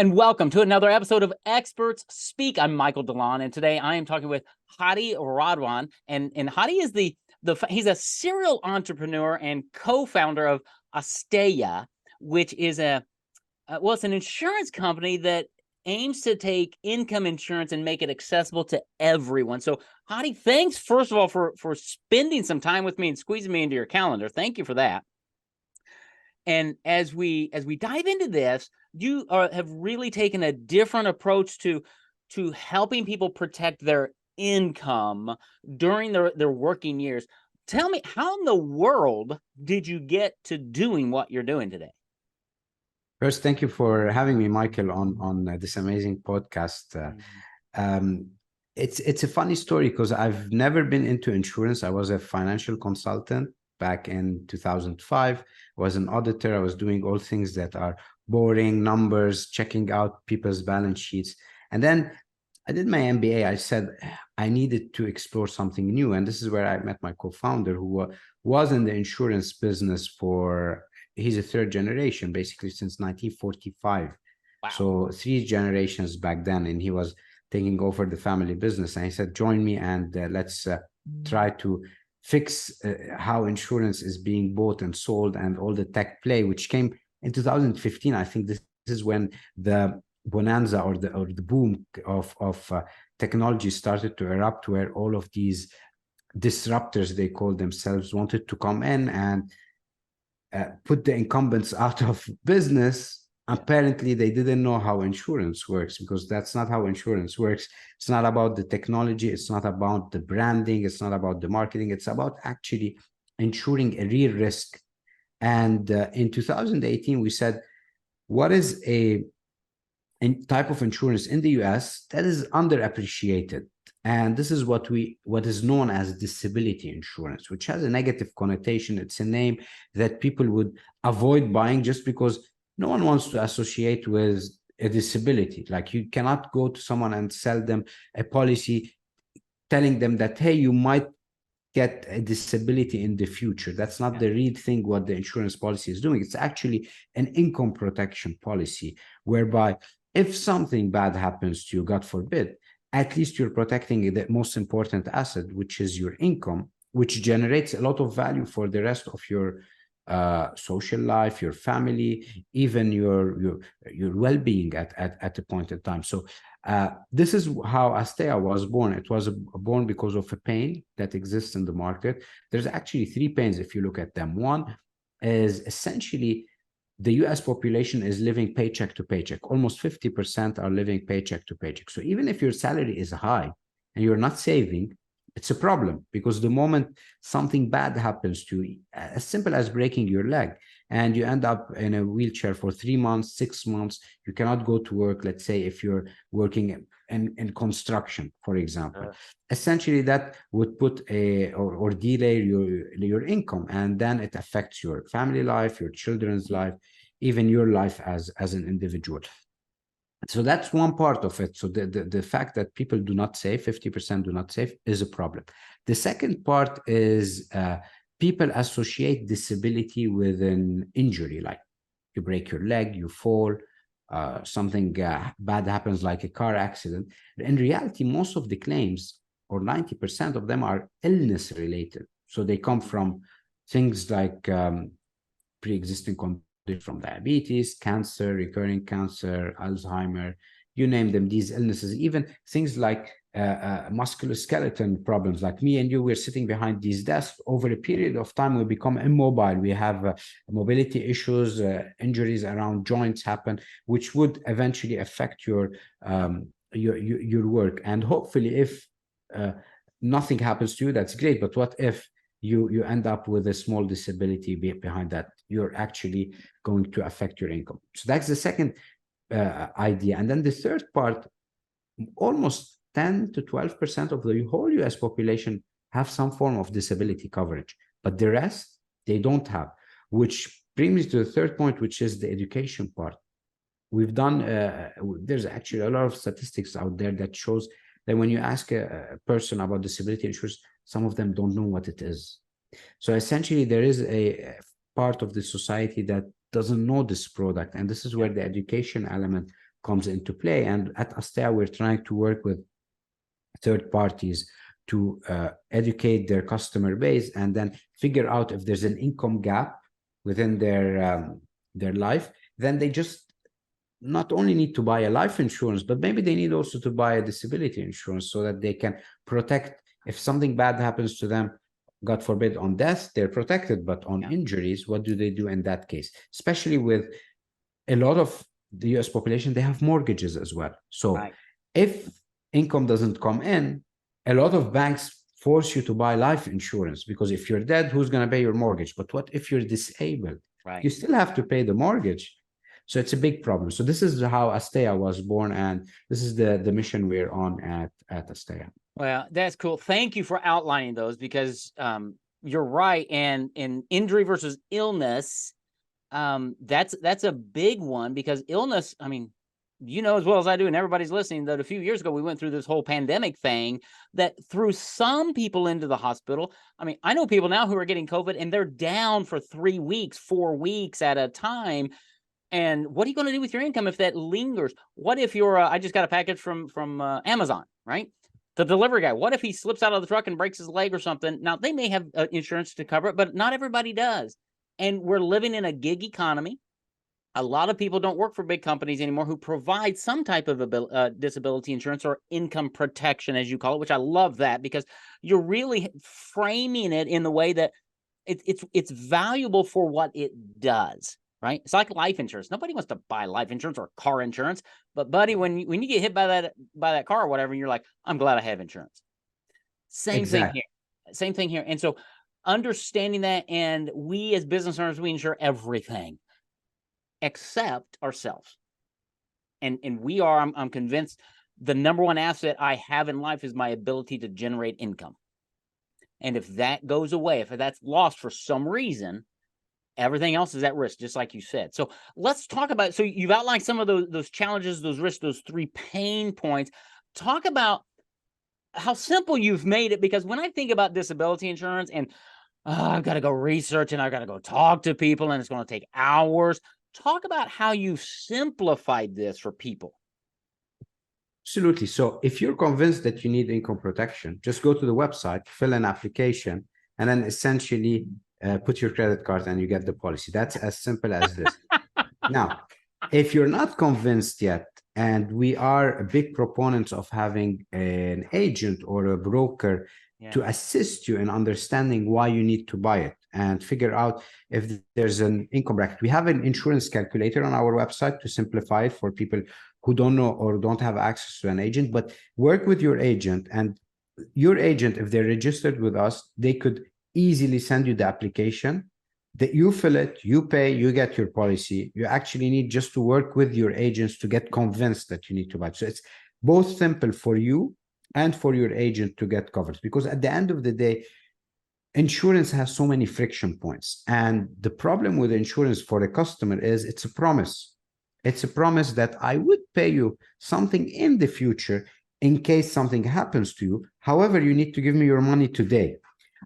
and welcome to another episode of Experts Speak. I'm Michael DeLon, and today I am talking with Hadi Radwan, and Hadi is he's a serial entrepreneur and co-founder of Asteya, which is it's an insurance company that aims to take income insurance and make it accessible to everyone. So, Hadi, thanks first of all for spending some time with me and squeezing me into your calendar. Thank you for that. And as we dive into this, you have really taken a different approach to helping people protect their income during their working years. Tell me, how in the world did you get to doing what you're doing today? First, thank you for having me, Michael, on this amazing podcast. It's a funny story because I've never been into insurance. I was a financial consultant back in 2005. I was an auditor. I was doing all things that are boring, numbers, checking out people's balance sheets. And then I did my MBA. I said I needed to explore something new. And this is where I met my co-founder, who was in the insurance business he's a third generation, basically since 1945. Wow. So 3 generations back then, and he was taking over the family business. And he said, join me and let's try to fix how insurance is being bought and sold and all the tech play, which came in 2015. I think this is when the bonanza or the boom of technology started to erupt, where all of these disruptors, they call themselves, wanted to come in and put the incumbents out of business. Apparently, they didn't know how insurance works, because that's not how insurance works. It's not about the technology. It's not about the branding. It's not about the marketing. It's about actually insuring a real risk. And in 2018, we said, what is a type of insurance in the US that is underappreciated? And this is what is known as disability insurance, which has a negative connotation. It's a name that people would avoid buying just because no one wants to associate with a disability. Like, you cannot go to someone and sell them a policy telling them that, hey, you might get a disability in the future. That's not the real thing what the insurance policy is doing. It's actually an income protection policy, whereby if something bad happens to you, God forbid, at least you're protecting the most important asset, which is your income, which generates a lot of value for the rest of your social life, your family, even your well-being at a point in time. So this is how Asteya was born. It was born because of a pain that exists in the market. There's actually 3 pains if you look at them. One is essentially the US population is living paycheck to paycheck. Almost 50% are living paycheck to paycheck. So even if your salary is high and you're not saving, it's a problem, because the moment something bad happens to you, as simple as breaking your leg, and you end up in a wheelchair for 3 months, 6 months, you cannot go to work. Let's say if you're working in construction, for example, essentially that would put or delay your income, and then it affects your family life, your children's life, even your life as an individual. So that's one part of it. So the fact that people do not save, 50% do not save, is a problem. The second part is people associate disability with an injury, like you break your leg, you fall, something bad happens like a car accident. In reality, most of the claims, or 90% of them, are illness related. So they come from things like pre-existing conditions, from diabetes, cancer, recurring cancer, Alzheimer, you name them, these illnesses, even things like musculoskeletal problems. Like me and you, we're sitting behind these desks. Over a period of time, we become immobile. We have mobility issues, injuries around joints happen, which would eventually affect your work. And hopefully, if nothing happens to you, that's great. But what if you end up with a small disability behind that? You're actually going to affect your income. So that's the second idea. And then the third part, almost 10 to 12% of the whole US population have some form of disability coverage, but the rest, they don't have, which brings me to the third point, which is the education part. We've done, there's actually a lot of statistics out there that shows that when you ask a person about disability insurance, some of them don't know what it is. So essentially, there is a part of the society that doesn't know this product, and this is where the education element comes into play. And at Astea, we're trying to work with third parties to educate their customer base and then figure out if there's an income gap within their life. Then they just not only need to buy a life insurance, but maybe they need also to buy a disability insurance so that they can protect. If something bad happens to them, God forbid, on death, they're protected. But on injuries, what do they do in that case? Especially with a lot of the US population, they have mortgages as well. So if income doesn't come in, a lot of banks force you to buy life insurance, because if you're dead, who's going to pay your mortgage? But what if you're disabled? You still have to pay the mortgage. So it's a big problem. So this is how Astea was born, and this is the mission we're on at Astea. Well, that's cool. Thank you for outlining those, because you're right. And in injury versus illness, that's a big one, because illness, I mean, you know as well as I do, and everybody's listening, that a few years ago we went through this whole pandemic thing that threw some people into the hospital. I mean, I know people now who are getting COVID and they're down for 3 weeks, 4 weeks at a time. And what are you going to do with your income if that lingers? What if you're, I just got a package from Amazon, right? The delivery guy, what if he slips out of the truck and breaks his leg or something? Now, they may have insurance to cover it, but not everybody does. And we're living in a gig economy. A lot of people don't work for big companies anymore who provide some type of disability insurance or income protection, as you call it, which I love that, because you're really framing it in the way that it's valuable for what it does. Right? It's like life insurance. Nobody wants to buy life insurance or car insurance, but buddy, when you get hit by that car or whatever, you're like, I'm glad I have insurance. Same thing here. Same thing here. And so understanding that, and we as business owners, we insure everything except ourselves. And we are, I'm convinced, the number one asset I have in life is my ability to generate income. And if that goes away, if that's lost for some reason, everything else is at risk, just like you said. So let's talk about, so you've outlined some of those challenges, those risks, those 3 pain points. Talk about how simple you've made it, because when I think about disability insurance and I've got to go research and I've got to go talk to people and it's going to take hours. Talk about how you've simplified this for people. Absolutely. So if you're convinced that you need income protection, just go to the website, fill an application, and then essentially put your credit card and you get the policy. That's as simple as this. Now, if you're not convinced yet, and we are big proponents of having an agent or a broker to assist you in understanding why you need to buy it and figure out if there's an income bracket. We have an insurance calculator on our website to simplify it for people who don't know or don't have access to an agent. But work with your agent, and your agent, if they're registered with us, they could easily send you the application that you fill it, you pay, you get your policy. You actually need just to work with your agents to get convinced that you need to buy it. So it's both simple for you and for your agent to get covered, because at the end of the day, insurance has so many friction points. And the problem with insurance for a customer is it's a promise. It's a promise that I would pay you something in the future in case something happens to you. However, you need to give me your money today.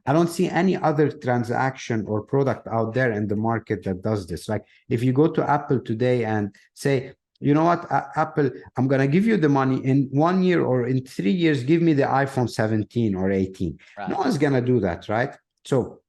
I don't see any other transaction or product out there in the market that does this. Like if you go to Apple today and say, you know what, Apple, I'm going to give you the money in 1 year or in 3 years, give me the iPhone 17 or 18. Right. No one's going to do that, right? So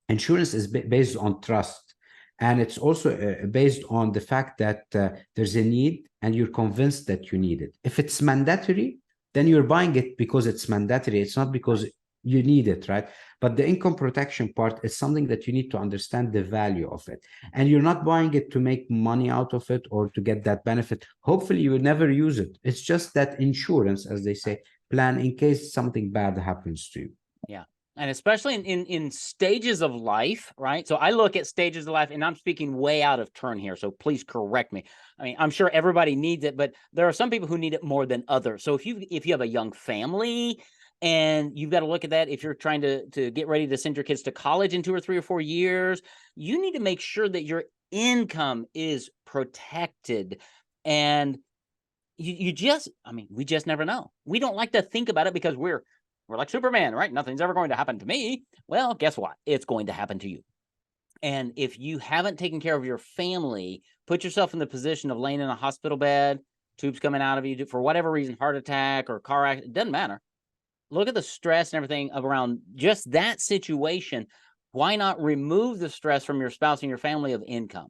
insurance is based on trust. And it's also based on the fact that there's a need and you're convinced that you need it. If it's mandatory, then you're buying it because it's mandatory. It's not because you need it, right? But the income protection part is something that you need to understand the value of it. And you're not buying it to make money out of it or to get that benefit. Hopefully you will never use it. It's just that insurance, as they say, plan in case something bad happens to you. Yeah. And especially in stages of life, right? So I look at stages of life, and I'm speaking way out of turn here, so please correct me. I mean, I'm sure everybody needs it, but there are some people who need it more than others. So if you have a young family, and you've got to look at that, if you're trying to get ready to send your kids to college in 2 or 3 or 4 years, you need to make sure that your income is protected. And we just never know. We don't like to think about it because we're like Superman, right? Nothing's ever going to happen to me. Well, guess what? It's going to happen to you. And if you haven't taken care of your family, put yourself in the position of laying in a hospital bed, tubes coming out of you for whatever reason, heart attack or car accident, it doesn't matter. Look at the stress and everything around just that situation. Why not remove the stress from your spouse and your family of income?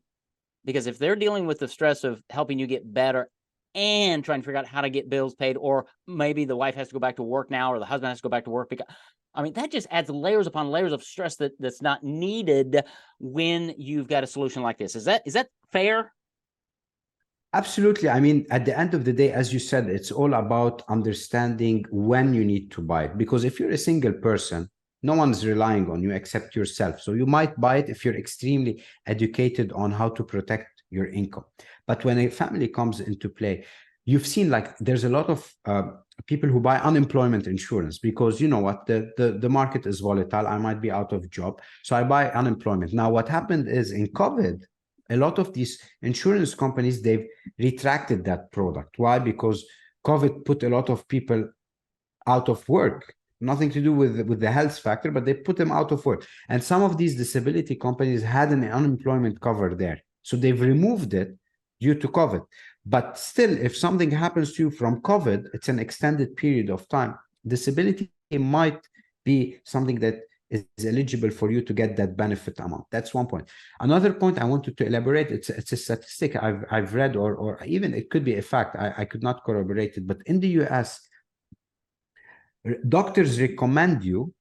Because if they're dealing with the stress of helping you get better and trying to figure out how to get bills paid, or maybe the wife has to go back to work now, or the husband has to go back to work, because I mean, that just adds layers upon layers of stress that's not needed when you've got a solution like this. Is that fair? Absolutely. I mean, at the end of the day, as you said, it's all about understanding when you need to buy it. Because if you're a single person, no one's relying on you except yourself. So you might buy it if you're extremely educated on how to protect your income. But when a family comes into play, you've seen like there's a lot of people who buy unemployment insurance because you know what, the market is volatile. I might be out of job. So I buy unemployment. Now, what happened is in COVID, a lot of these insurance companies, they've retracted that product. Why? Because COVID put a lot of people out of work. Nothing to do with the health factor, but they put them out of work. And some of these disability companies had an unemployment cover there. So they've removed it due to COVID. But still, if something happens to you from COVID, it's an extended period of time. Disability might be something that is eligible for you to get that benefit amount. That's one point. Another point I wanted to elaborate, it's a statistic I've read, or even it could be a fact. I could not corroborate it, but in the US, doctors recommend you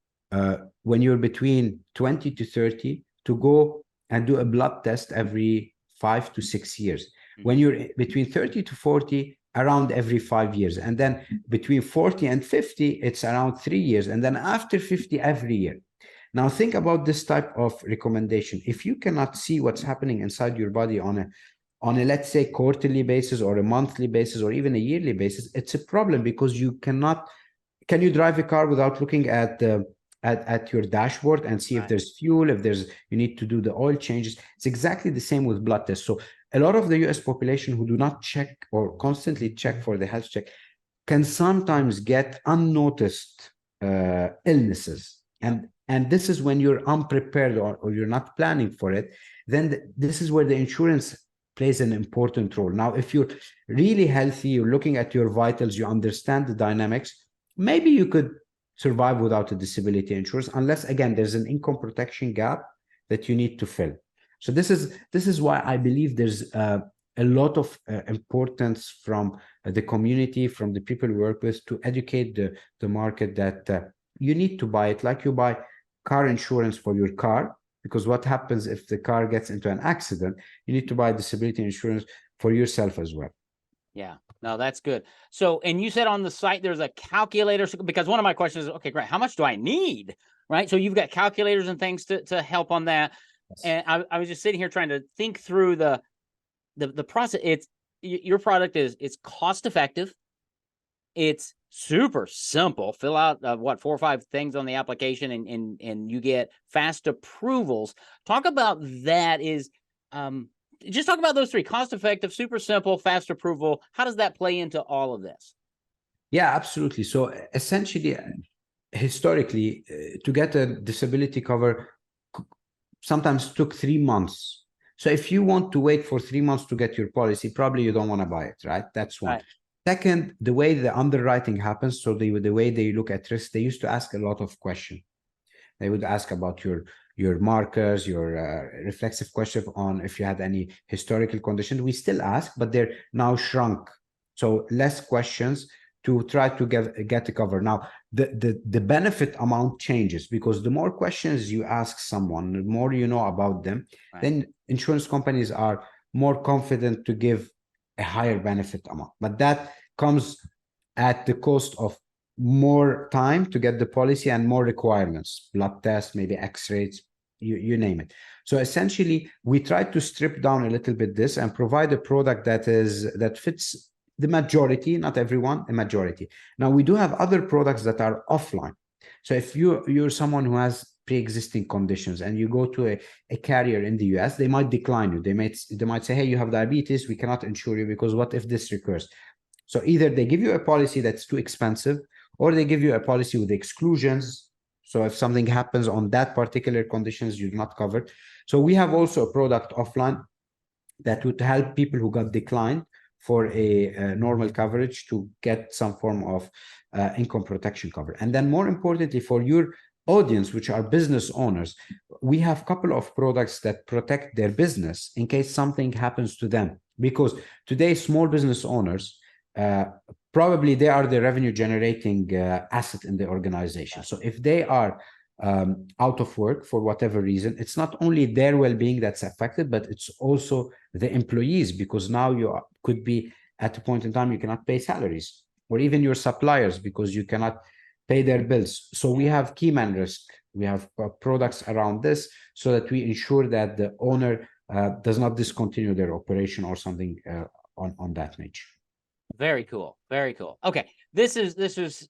when you're between 20 to 30 to go and do a blood test every 5 to 6 years. When you're between 30 to 40, around every 5 years. And then between 40 and 50, it's around 3 years. And then after 50, every year. Now think about this type of recommendation. If you cannot see what's happening inside your body on a let's say quarterly basis or a monthly basis or even a yearly basis, it's a problem because you cannot. Can you drive a car without looking at your dashboard and see if there's fuel, if you need to do the oil changes? It's exactly the same with blood tests. So a lot of the US population who do not check or constantly check for the health check can sometimes get unnoticed illnesses. And this is when you're unprepared or you're not planning for it, then this is where the insurance plays an important role. Now, if you're really healthy, you're looking at your vitals, you understand the dynamics, maybe you could survive without a disability insurance, unless, again, there's an income protection gap that you need to fill. So this is why I believe there's a lot of importance from the community, from the people we work with, to educate the market that you need to buy it like you buy car insurance for your car, because what happens if the car gets into an accident? You need to buy disability insurance for yourself as well. Yeah, no, that's good. So, and you said on the site there's a calculator, because one of my questions is, okay, great, how much do I need? Right. So you've got calculators and things to help on that. Yes. And I was just sitting here trying to think through the process. Your product it's cost effective. It's super simple. Fill out 4 or 5 things on the application and you get fast approvals. Talk about that. Just talk about those 3: cost effective, super simple, fast approval. How does that play into all of this? Yeah, absolutely. So essentially, historically, to get a disability cover sometimes took 3 months. So if you want to wait for 3 months to get your policy, probably you don't want to buy it, right? That's one. Right. Second, the way the underwriting happens, so the way they look at risk, they used to ask a lot of questions. They would ask about your markers, your reflexive question on if you had any historical conditions. We still ask, but they're now shrunk. So less questions to try to get a cover. Now, the benefit amount changes because the more questions you ask someone, the more you know about them, right, then insurance companies are more confident to give a higher benefit amount. But that comes at the cost of more time to get the policy and more requirements, blood tests, maybe x-rays, you name it. So essentially, we try to strip down a little bit this and provide a product that fits the majority, not everyone, a majority. Now, we do have other products that are offline. So if you're someone who has pre-existing conditions and you go to a carrier in the US, they might decline you. They might say, hey, you have diabetes, we cannot insure you because what if this recurs? So either they give you a policy that's too expensive, or they give you a policy with exclusions. So if something happens on that particular conditions, you're not covered. So we have also a product offline that would help people who got declined for a normal coverage to get some form of income protection cover. And then more importantly, for your audience, which are business owners, we have a couple of products that protect their business in case something happens to them. Because today, small business owners, probably they are the revenue generating asset in the organization. So if they are out of work for whatever reason, it's not only their well-being that's affected, but it's also the employees, because now you could be at a point in time you cannot pay salaries, or even your suppliers because you cannot pay their bills. So we have key man risk. We have products around this so that we ensure that the owner does not discontinue their operation or something on that nature. Very cool. Very cool. Okay. This is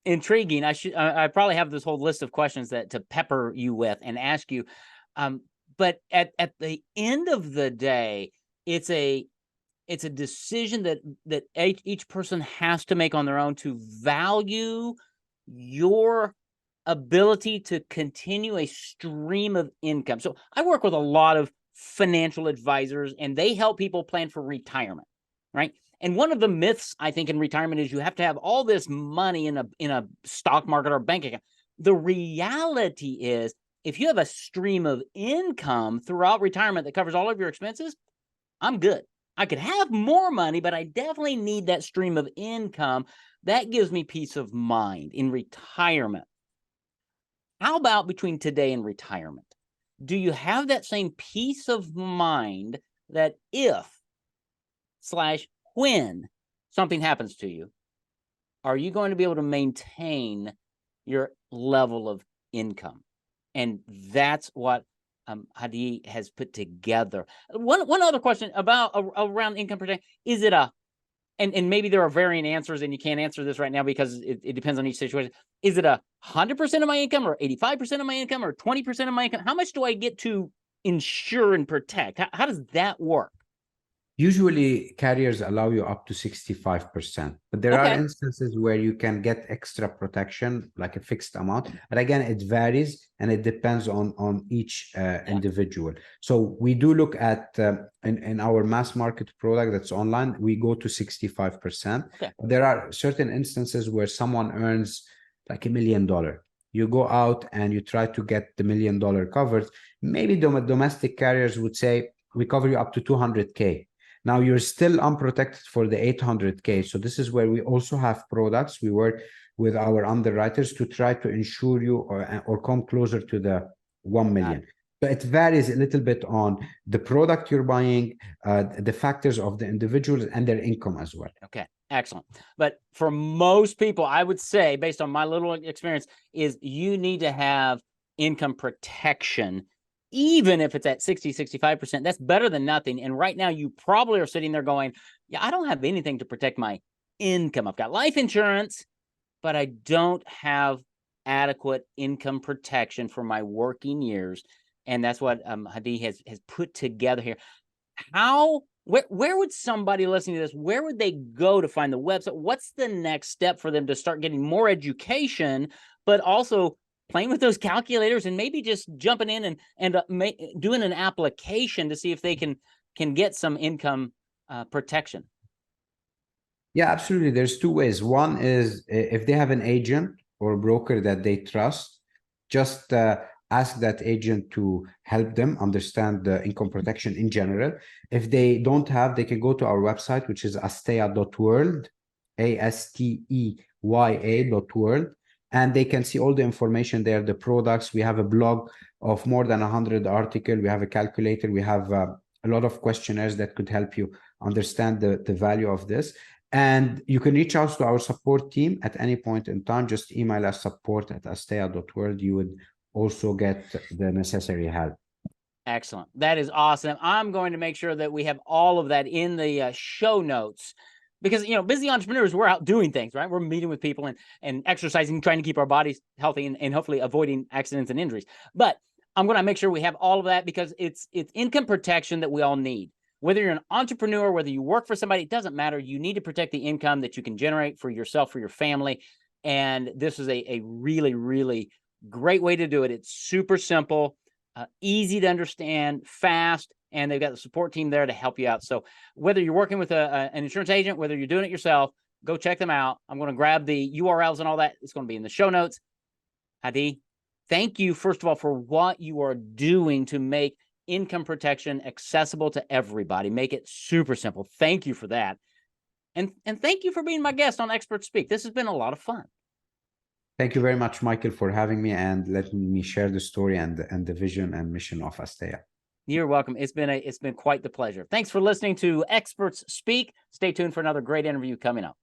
intriguing. I probably have this whole list of questions that to pepper you with and ask you. But at the end of the day, it's a decision that each person has to make on their own to value your ability to continue a stream of income. So I work with a lot of financial advisors, and they help people plan for retirement, right? And one of the myths, I think, in retirement is you have to have all this money in a stock market or bank account. The reality is, if you have a stream of income throughout retirement that covers all of your expenses, I'm good. I could have more money, but I definitely need that stream of income. That gives me peace of mind in retirement. How about between today and retirement? Do you have that same peace of mind that if/when something happens to you, are you going to be able to maintain your level of income? And that's what Hadi has put together. One other question about around income protection. Is it and maybe there are varying answers, and you can't answer this right now because it depends on each situation. Is it 100% of my income, or 85% of my income, or 20% of my income? How much do I get to insure and protect? How does that work? Usually carriers allow you up to 65%, but there are Okay. instances where you can get extra protection, like a fixed amount. But again, it varies and it depends on each individual. So we do look at in our mass market product that's online, we go to 65%. Okay. There are certain instances where someone earns like $1 million. You go out and you try to get the $1 million covered. Maybe domestic carriers would say, we cover you up to 200K. Now you're still unprotected for the 800K. So this is where we also have products. We work with our underwriters to try to insure you or come closer to the 1 million. But it varies a little bit on the product you're buying, the factors of the individuals and their income as well. Okay, excellent. But for most people, I would say, based on my little experience, is you need to have income protection. Even if it's at 60, 65%, that's better than nothing. And right now you probably are sitting there going, yeah, I don't have anything to protect my income. I've got life insurance, but I don't have adequate income protection for my working years. And that's what Hadi has put together here. Where would somebody listening to this, where would they go to find the website? What's the next step for them to start getting more education, but also playing with those calculators and maybe just jumping in and doing an application to see if they can get some income protection? Yeah, absolutely. There's two ways. One is if they have an agent or broker that they trust, just ask that agent to help them understand the income protection in general. If they don't have, they can go to our website, which is asteya.world, asteya.world. And they can see all the information there, the products. We have a blog of more than 100 articles. We have a calculator. We have a lot of questionnaires that could help you understand the value of this. And you can reach out to our support team at any point in time. Just email us support@asteya.world. You would also get the necessary help. Excellent. That is awesome. I'm going to make sure that we have all of that in the show notes. Because, busy entrepreneurs, we're out doing things, right? We're meeting with people and exercising, trying to keep our bodies healthy and hopefully avoiding accidents and injuries. But I'm going to make sure we have all of that because it's income protection that we all need. Whether you're an entrepreneur, whether you work for somebody, it doesn't matter. You need to protect the income that you can generate for yourself, for your family. And this is a really, really great way to do it. It's super simple. easy to understand, fast, and they've got the support team there to help you out. So whether you're working with an insurance agent, whether you're doing it yourself, go check them out. I'm going to grab the URLs and all that. It's going to be in the show notes. Hadi, thank you, first of all, for what you are doing to make income protection accessible to everybody. Make it super simple. Thank you for that. And thank you for being my guest on Expert Speak. This has been a lot of fun. Thank you very much, Michael, for having me and letting me share the story and the vision and mission of Asteya. You're welcome. It's been quite the pleasure. Thanks for listening to Experts Speak. Stay tuned for another great interview coming up.